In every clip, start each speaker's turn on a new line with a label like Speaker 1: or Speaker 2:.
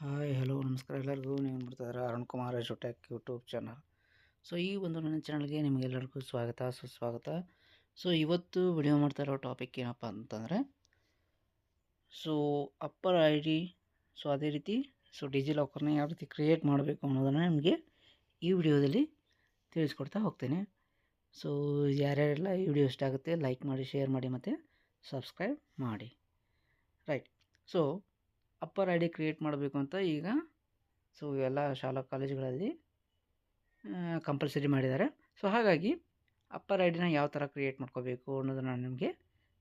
Speaker 1: Hi hello ನಮಸ್ಕಾರ ಎಲ್ಲರಿಗೂ. ನೀವು ನೋಡ್ತಿದ್ದಾರೆ ಅರುಣ್ ಕುಮಾರ್ ಎಜುಟೆಕ್ ಯೂಟ್ಯೂಬ್ ಚಾನಲ್. ಸೊ ಈ ಒಂದು ನನ್ನ ಚಾನಲ್ಗೆ ನಿಮಗೆಲ್ಲರಿಗೂ ಸ್ವಾಗತ ಸುಸ್ವಾಗತ. ಸೊ ಇವತ್ತು ವಿಡಿಯೋ ಮಾಡ್ತಾ ಇರೋ ಟಾಪಿಕ್ ಏನಪ್ಪ ಅಂತಂದರೆ ಅಪ್ಪರ್ ಐ ಡಿ ಅದೇ ರೀತಿ ಡಿಜಿ ಲಾಕರ್ನ ಯಾವ ರೀತಿ ಕ್ರಿಯೇಟ್ ಮಾಡಬೇಕು ಅನ್ನೋದನ್ನು ನಿಮಗೆ ಈ ವಿಡಿಯೋದಲ್ಲಿ ತಿಳಿಸ್ಕೊಡ್ತಾ ಹೋಗ್ತೇನೆ. ಸೊ ಯಾರ್ಯಾರೆಲ್ಲ ಈ ವಿಡಿಯೋ ಇಷ್ಟ ಆಗುತ್ತೆ ಲೈಕ್ ಮಾಡಿ, ಶೇರ್ ಮಾಡಿ ಮತ್ತು ಸಬ್ಸ್ಕ್ರೈಬ್ ಮಾಡಿ. Right. So upper I D create ಮಾಡಬೇಕು ಅಂತ ಈಗ ಎಲ್ಲ ಶಾಲಾ ಕಾಲೇಜುಗಳಲ್ಲಿ ಕಂಪಲ್ಸರಿ ಮಾಡಿದ್ದಾರೆ. ಸೊ ಹಾಗಾಗಿ ಅಪ್ಪರ್ ಐ ಡಿನ ಯಾವ ಥರ ಕ್ರಿಯೇಟ್ ಮಾಡ್ಕೋಬೇಕು ಅನ್ನೋದನ್ನು ನಾನು ನಿಮಗೆ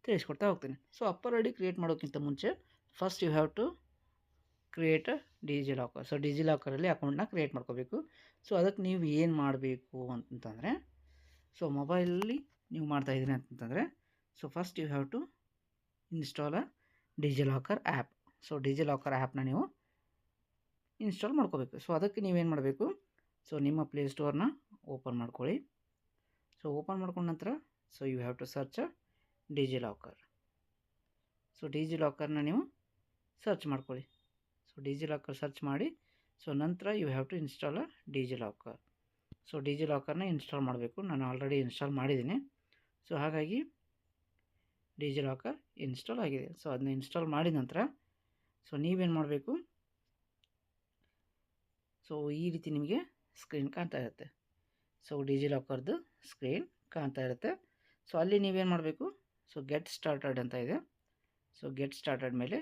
Speaker 1: ತಿಳಿಸ್ಕೊಡ್ತಾ ಹೋಗ್ತೀನಿ. So upper I D create ಮಾಡೋಕ್ಕಿಂತ ಮುಂಚೆ first you have to create DigiLocker. ಡಿಜಿ ಲಾಕರಲ್ಲಿ ಅಕೌಂಟ್ನ ಕ್ರಿಯೇಟ್ ಮಾಡ್ಕೋಬೇಕು. ಅದಕ್ಕೆ ನೀವು ಏನು ಮಾಡಬೇಕು ಅಂತಂದರೆ ಮೊಬೈಲಲ್ಲಿ ನೀವು ಮಾಡ್ತಾಯಿದ್ದೀರಿ ಅಂತಂದರೆ first you have to install a DigiLocker app. DigiLocker ಆ್ಯಪ್ನ ನೀವು ಇನ್ಸ್ಟಾಲ್ ಮಾಡ್ಕೋಬೇಕು. ಅದಕ್ಕೆ ನೀವೇನು ಮಾಡಬೇಕು, ನಿಮ್ಮ ಪ್ಲೇಸ್ಟೋರ್ನ ಓಪನ್ ಮಾಡ್ಕೊಳ್ಳಿ. ಓಪನ್ ಮಾಡ್ಕೊಂಡ ನಂತರ you have to search DigiLocker. ಡಿಜಿ ಲಾಕರ್ನ ನೀವು ಸರ್ಚ್ ಮಾಡ್ಕೊಳ್ಳಿ. ಡಿಜಿ ಲಾಕರ್ ಸರ್ಚ್ ಮಾಡಿ ನಂತರ you have to install a DigiLocker. ಡಿಜಿ ಲಾಕರ್ನ ಇನ್ಸ್ಟಾಲ್ ಮಾಡಬೇಕು. ನಾನು ಆಲ್ರೆಡಿ ಇನ್ಸ್ಟಾಲ್ ಮಾಡಿದ್ದೀನಿ. ಹಾಗಾಗಿ ಡಿಜಿ ಲಾಕರ್ ಇನ್ಸ್ಟಾಲ್ ಆಗಿದೆ. ಅದನ್ನ ಇನ್ಸ್ಟಾಲ್ ಮಾಡಿದ ನಂತರ ನೀವೇನು ಮಾಡಬೇಕು, ಈ ರೀತಿ ನಿಮಗೆ ಸ್ಕ್ರೀನ್ ಕಾಣ್ತಾ ಇರುತ್ತೆ. ಡಿಜಿ ಲಾಕರ್ದು ಸ್ಕ್ರೀನ್ ಕಾಣ್ತಾ ಇರುತ್ತೆ. ಅಲ್ಲಿ ನೀವೇನು ಮಾಡಬೇಕು, ಗೆಟ್ ಸ್ಟಾರ್ಟೆಡ್ ಅಂತ ಇದೆ. ಗೆಟ್ ಸ್ಟಾರ್ಟೆಡ್ ಮೇಲೆ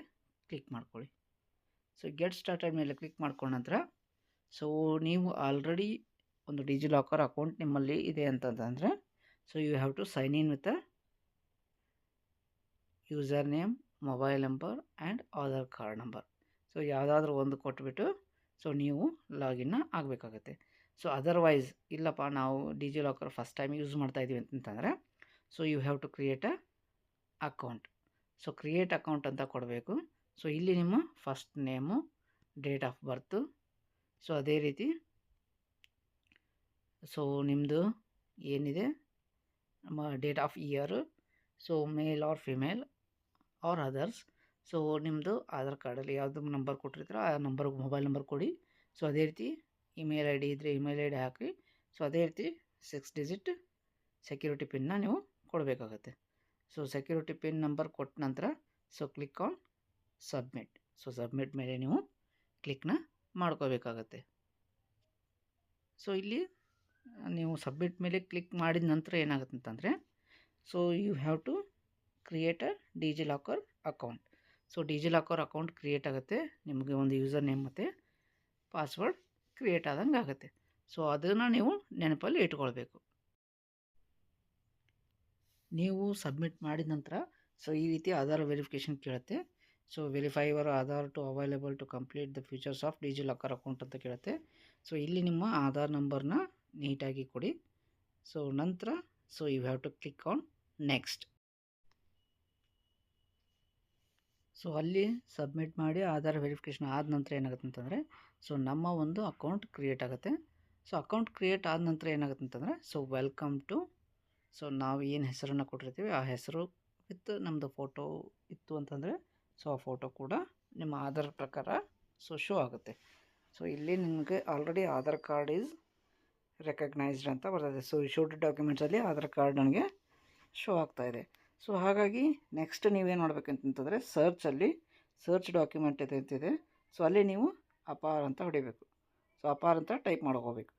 Speaker 1: ಕ್ಲಿಕ್ ಮಾಡ್ಕೊಳ್ಳಿ. ಗೆಟ್ ಸ್ಟಾರ್ಟೆಡ್ ಮೇಲೆ ಕ್ಲಿಕ್ ಮಾಡ್ಕೊಂಡ ನಂತರ ನೀವು ಆಲ್ರೆಡಿ ಒಂದು ಡಿಜಿ ಲಾಕರ್ ಅಕೌಂಟ್ ನಿಮ್ಮಲ್ಲಿ ಇದೆ ಅಂತಂದರೆ you have to sign in with user name, mobile number and Aadhaar card number. ಯಾವುದಾದ್ರೂ ಒಂದು ಕೊಟ್ಬಿಟ್ಟು ನೀವು ಲಾಗಿನ್ನ ಆಗಬೇಕಾಗತ್ತೆ. ಅದರ್ವೈಸ್ ಇಲ್ಲಪ್ಪ ನಾವು DigiLocker first time use ಮಾಡ್ತಾಯಿದ್ದೀವಿ ಅಂತಂದರೆ you have to create a account. Create account ಅಂತ ಕೊಡಬೇಕು. ಇಲ್ಲಿ ನಿಮ್ಮ first name, date of birth, ಅದೇ ರೀತಿ ನಿಮ್ಮದು ಏನಿದೆ date of year, male or female or others. ನಿಮ್ಮದು ಆಧಾರ್ ಕಾರ್ಡಲ್ಲಿ ಯಾವುದು ನಂಬರ್ ಕೊಟ್ಟಿರ್ತೀರೋ ಆ ನಂಬರ್, ಮೊಬೈಲ್ ನಂಬರ್ ಕೊಡಿ. ಅದೇ ರೀತಿ ಇಮೇಲ್ ಐ ಡಿ ಇದ್ದರೆ ಇಮೇಲ್ ಐ ಡಿ ಹಾಕಿ. ಅದೇ ರೀತಿ 6 ಡಿಜಿಟ್ ಸೆಕ್ಯೂರಿಟಿ ಪಿನ್ನ ನೀವು ಕೊಡಬೇಕಾಗತ್ತೆ. ಸೆಕ್ಯೂರಿಟಿ ಪಿನ್ ನಂಬರ್ ಕೊಟ್ಟ ನಂತರ ಕ್ಲಿಕ್ ಆನ್ ಸಬ್ಮಿಟ್. ಸಬ್ಮಿಟ್ ಮೇಲೆ ನೀವು ಕ್ಲಿಕ್ನ ಮಾಡ್ಕೋಬೇಕಾಗತ್ತೆ. ಇಲ್ಲಿ ನೀವು ಸಬ್ಮಿಟ್ ಮೇಲೆ ಕ್ಲಿಕ್ ಮಾಡಿದ ನಂತರ ಏನಾಗುತ್ತೆ ಅಂತಂದರೆ you have to create a DigiLocker account. DigiLocker account create ಆಗುತ್ತೆ. ನಿಮಗೆ ಒಂದು ಯೂಸರ್ ನೇಮ್ ಮತ್ತು ಪಾಸ್ವರ್ಡ್ ಕ್ರಿಯೇಟ್ ಆದಂಗೆ ಆಗುತ್ತೆ. ಅದನ್ನು ನೀವು ನೆನಪಲ್ಲಿ ಇಟ್ಕೊಳ್ಬೇಕು. ನೀವು ಸಬ್ಮಿಟ್ ಮಾಡಿದ ನಂತರ ಈ ರೀತಿ ಆಧಾರ್ ವೆರಿಫಿಕೇಷನ್ ಕೇಳುತ್ತೆ. Verify your Aadhaar to available to complete the features of DigiLocker account ಅಂತ ಕೇಳುತ್ತೆ. ಇಲ್ಲಿ ನಿಮ್ಮ ಆಧಾರ್ ನಂಬರ್ನ ನೀಟಾಗಿ ಕೊಡಿ. ನಂತರ you have to click on next. ಅಲ್ಲಿ ಸಬ್ಮಿಟ್ ಮಾಡಿ ಆಧಾರ್ ವೆರಿಫಿಕೇಷನ್ ಆದ ನಂತರ ಏನಾಗುತ್ತೆ ಅಂತಂದರೆ ನಮ್ಮ ಒಂದು ಅಕೌಂಟ್ ಕ್ರಿಯೇಟ್ ಆಗುತ್ತೆ. ಅಕೌಂಟ್ ಕ್ರಿಯೇಟ್ ಆದ ನಂತರ ಏನಾಗುತ್ತೆ ಅಂತಂದರೆ ವೆಲ್ಕಮ್ ಟು ನಾವು ಏನು ಹೆಸರನ್ನು ಕೊಟ್ಟಿರ್ತೀವಿ ಆ ಹೆಸರು ವಿತ್ ನಮ್ಮದು ಫೋಟೋ ಇತ್ತು ಅಂತಂದರೆ ಆ ಫೋಟೋ ಕೂಡ ನಿಮ್ಮ ಆಧಾರ್ ಪ್ರಕಾರ ಶೋ ಆಗುತ್ತೆ. ಇಲ್ಲಿ ನಿಮಗೆ already Aadhaar card is recognised ಅಂತ ಬರ್ತದೆ. ಇಶ್ಯೂಡ್ ಡಾಕ್ಯುಮೆಂಟ್ಸಲ್ಲಿ ಆಧಾರ್ ಕಾರ್ಡ್ ನನಗೆ ಶೋ ಆಗ್ತಾಯಿದೆ. ಹಾಗಾಗಿ ನೆಕ್ಸ್ಟ್ ನೀವೇನು ಮಾಡಬೇಕಂತಂದರೆ ಸರ್ಚಲ್ಲಿ ಸರ್ಚ್ ಡಾಕ್ಯುಮೆಂಟ್ ಅಂತಿದೆ. ಅಲ್ಲಿ ನೀವು ಅಪಾರ್ ಅಂತ ಹೊಡಿಬೇಕು. ಅಪಾರ್ ಅಂತ ಟೈಪ್ ಮಾಡ್ಕೋಬೇಕು.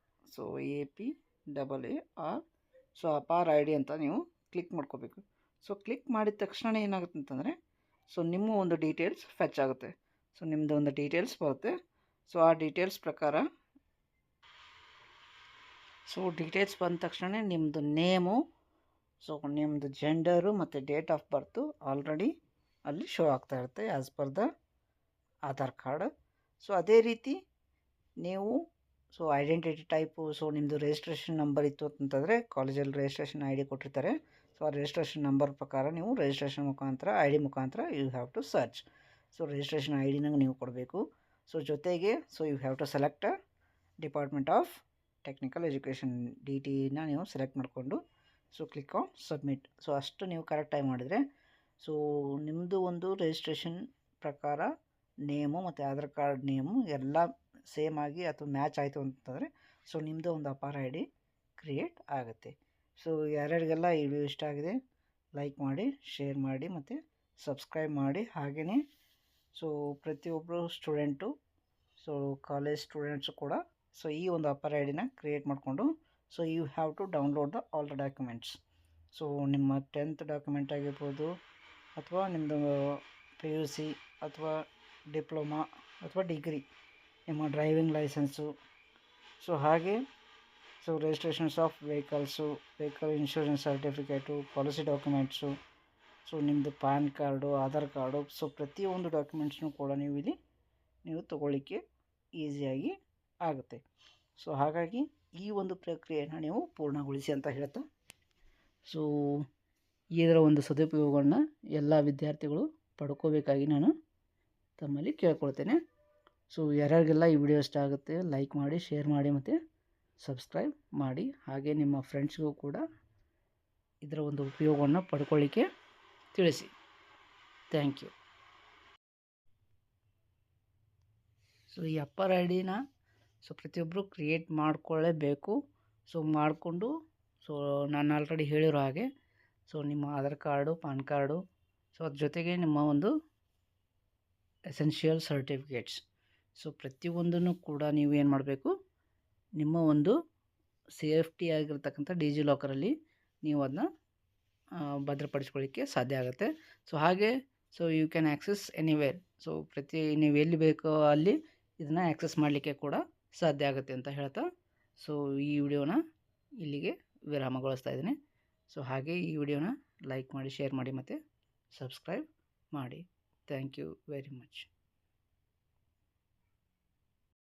Speaker 1: APAAR. ಅಪಾರ್ ಐ ಡಿ ಅಂತ ನೀವು ಕ್ಲಿಕ್ ಮಾಡ್ಕೋಬೇಕು. ಕ್ಲಿಕ್ ಮಾಡಿದ ತಕ್ಷಣ ಏನಾಗುತ್ತೆ ಅಂತಂದರೆ ನಿಮ್ಮ ಒಂದು ಡೀಟೇಲ್ಸ್ ಫೆಚ್ ಆಗುತ್ತೆ. ನಿಮ್ಮದು ಒಂದು ಡೀಟೇಲ್ಸ್ ಬರುತ್ತೆ. ಆ ಡೀಟೇಲ್ಸ್ ಪ್ರಕಾರ ಡೀಟೇಲ್ಸ್ ಬಂದ ತಕ್ಷಣ ನಿಮ್ಮದು ನೇಮು, ನಿಮ್ಮದು ಜೆಂಡರು ಮತ್ತು ಡೇಟ್ ಆಫ್ ಬರ್ತು ಆಲ್ರೆಡಿ ಅಲ್ಲಿ ಶೋ ಆಗ್ತಾ ಇರುತ್ತೆ as per the Aadhaar card. ಅದೇ ರೀತಿ ನೀವು ಐಡೆಂಟಿಟಿ ಟೈಪು ನಿಮ್ಮದು ರಿಜಿಸ್ಟ್ರೇಷನ್ ನಂಬರ್ ಇತ್ತು ಅಂತಂದರೆ ಕಾಲೇಜಲ್ಲಿ ರಿಜಿಸ್ಟ್ರೇಷನ್ ಐ ಡಿ ಕೊಟ್ಟಿರ್ತಾರೆ. ಆ ರಿಜಿಸ್ಟ್ರೇಷನ್ ನಂಬರ್ ಪ್ರಕಾರ ನೀವು ರಿಜಿಸ್ಟ್ರೇಷನ್ ಮುಖಾಂತರ ಐ ಡಿ ಮುಖಾಂತರ you have to search. Registration I ಡಿನಾಗ ನೀವು ಕೊಡಬೇಕು. ಜೊತೆಗೆ you have to select department of technical education DTನ ನೀವು ಸೆಲೆಕ್ಟ್ ಮಾಡಿಕೊಂಡು ಕ್ಲಿಕ್ ಆನ್ ಸಬ್ಮಿಟ್. ಅಷ್ಟು ನೀವು ಕರೆಕ್ಟಾಗಿ ಮಾಡಿದರೆ ನಿಮ್ಮದು ಒಂದು ರಿಜಿಸ್ಟ್ರೇಷನ್ ಪ್ರಕಾರ ನೇಮು ಮತ್ತು ಆಧಾರ್ ಕಾರ್ಡ್ ನೇಮು ಎಲ್ಲ ಸೇಮ್ ಆಗಿ ಅಥವಾ ಮ್ಯಾಚ್ ಆಯಿತು ಅಂತಂದರೆ ಸೊ ನಿಮ್ಮದು ಒಂದು ಅಪಾರ ಐ ಡಿ ಕ್ರಿಯೇಟ್ ಆಗುತ್ತೆ. ಸೊ ಯಾರ್ಯಾರಿಗೆಲ್ಲ ಈ ವಿಡಿಯೋ ಇಷ್ಟ ಆಗಿದೆ ಲೈಕ್ ಮಾಡಿ, ಶೇರ್ ಮಾಡಿ ಮತ್ತು ಸಬ್ಸ್ಕ್ರೈಬ್ ಮಾಡಿ. ಹಾಗೆಯೇ ಸೊ ಪ್ರತಿಯೊಬ್ಬರು ಸ್ಟೂಡೆಂಟು, ಸೊ ಕಾಲೇಜ್ ಸ್ಟೂಡೆಂಟ್ಸು ಕೂಡ ಸೊ ಈ ಒಂದು ಅಪಾರ ಐ ಡಿನ ಕ್ರಿಯೇಟ್ ಮಾಡಿಕೊಂಡು so you have to download all the documents. So ನಿಮ್ಮ 10th ಡಾಕ್ಯುಮೆಂಟ್ ಆಗಿರ್ಬೋದು, ಅಥವಾ ನಿಮ್ಮದು PUC ಅಥವಾ ಡಿಪ್ಲೊಮಾ ಅಥವಾ ಡಿಗ್ರಿ, ನಿಮ್ಮ ಡ್ರೈವಿಂಗ್ ಲೈಸೆನ್ಸು, ಸೊ ಹಾಗೆ so registrations of vehicles, vehicle insurance certificate, policy documents, so ನಿಮ್ಮದು PAN card, Aadhaar card, so ಪ್ರತಿಯೊಂದು ಡಾಕ್ಯುಮೆಂಟ್ಸ್ನೂ ಕೂಡ ನೀವು ತೊಗೊಳ್ಳಿಕ್ಕೆ ಈಸಿಯಾಗಿ ಆಗುತ್ತೆ. ಸೊ ಹಾಗಾಗಿ ಈ ಒಂದು ಪ್ರಕ್ರಿಯೆಯನ್ನು ನೀವು ಪೂರ್ಣಗೊಳಿಸಿ ಅಂತ ಹೇಳ್ತಾ, ಸೊ ಇದರ ಒಂದು ಸದುಪಯೋಗವನ್ನು ಎಲ್ಲ ವಿದ್ಯಾರ್ಥಿಗಳು ಪಡ್ಕೋಬೇಕಾಗಿ ನಾನು ತಮ್ಮಲ್ಲಿ ಕೇಳ್ಕೊಳ್ತೇನೆ. ಸೊ ಯಾರ್ಯಾರಿಗೆಲ್ಲ ಈ ವಿಡಿಯೋ ಇಷ್ಟ ಆಗುತ್ತೆ ಲೈಕ್ ಮಾಡಿ, ಶೇರ್ ಮಾಡಿ ಮತ್ತು ಸಬ್ಸ್ಕ್ರೈಬ್ ಮಾಡಿ. ಹಾಗೆ ನಿಮ್ಮ ಫ್ರೆಂಡ್ಸ್ಗೂ ಕೂಡ ಇದರ ಒಂದು ಉಪಯೋಗವನ್ನು ಪಡ್ಕೊಳ್ಳಿಕ್ಕೆ ತಿಳಿಸಿ. Thank you. ಸೊ ಈ ಅಪ್ಪರ್ ಐ ಡಿನ ಸೊ ಪ್ರತಿಯೊಬ್ಬರು ಕ್ರಿಯೇಟ್ ಮಾಡಿಕೊಳ್ಳೇಬೇಕು. ಸೊ ಮಾಡಿಕೊಂಡು ಸೊ ನಾನು ಆಲ್ರೆಡಿ ಹೇಳಿರೋ ಹಾಗೆ ಸೊ ನಿಮ್ಮ Aadhaar card, PAN card, so ಅದ್ರ ಜೊತೆಗೆ ನಿಮ್ಮ ಒಂದು ಎಸೆನ್ಷಿಯಲ್ ಸರ್ಟಿಫಿಕೇಟ್ಸ್, ಸೊ ಪ್ರತಿಯೊಂದನ್ನು ಕೂಡ ನೀವು ಏನು ಮಾಡಬೇಕು, ನಿಮ್ಮ ಒಂದು ಸೇಫ್ಟಿ ಆಗಿರ್ತಕ್ಕಂಥ ಡಿಜಿಲಾಕರಲ್ಲಿ ನೀವು ಅದನ್ನ ಭದ್ರಪಡಿಸ್ಕೊಳ್ಳಿಕ್ಕೆ ಸಾಧ್ಯ ಆಗುತ್ತೆ. ಸೊ ಹಾಗೆ so you can access anywhere, so ನೀವು ಎಲ್ಲಿ ಬೇಕೋ ಅಲ್ಲಿ ಇದನ್ನು ಆ್ಯಕ್ಸೆಸ್ ಮಾಡಲಿಕ್ಕೆ ಕೂಡ ಸಾಧ್ಯ ಆಗುತ್ತೆ ಅಂತ ಹೇಳ್ತಾ ಸೊ ಈ ವಿಡಿಯೋನ ಇಲ್ಲಿಗೆ ವಿರಾಮಗೊಳಿಸ್ತಾ ಇದ್ದೀನಿ. ಸೊ ಹಾಗೆ ಈ ವಿಡಿಯೋನ ಲೈಕ್ ಮಾಡಿ, ಶೇರ್ ಮಾಡಿ ಮತ್ತು ಸಬ್ಸ್ಕ್ರೈಬ್ ಮಾಡಿ. Thank you very much.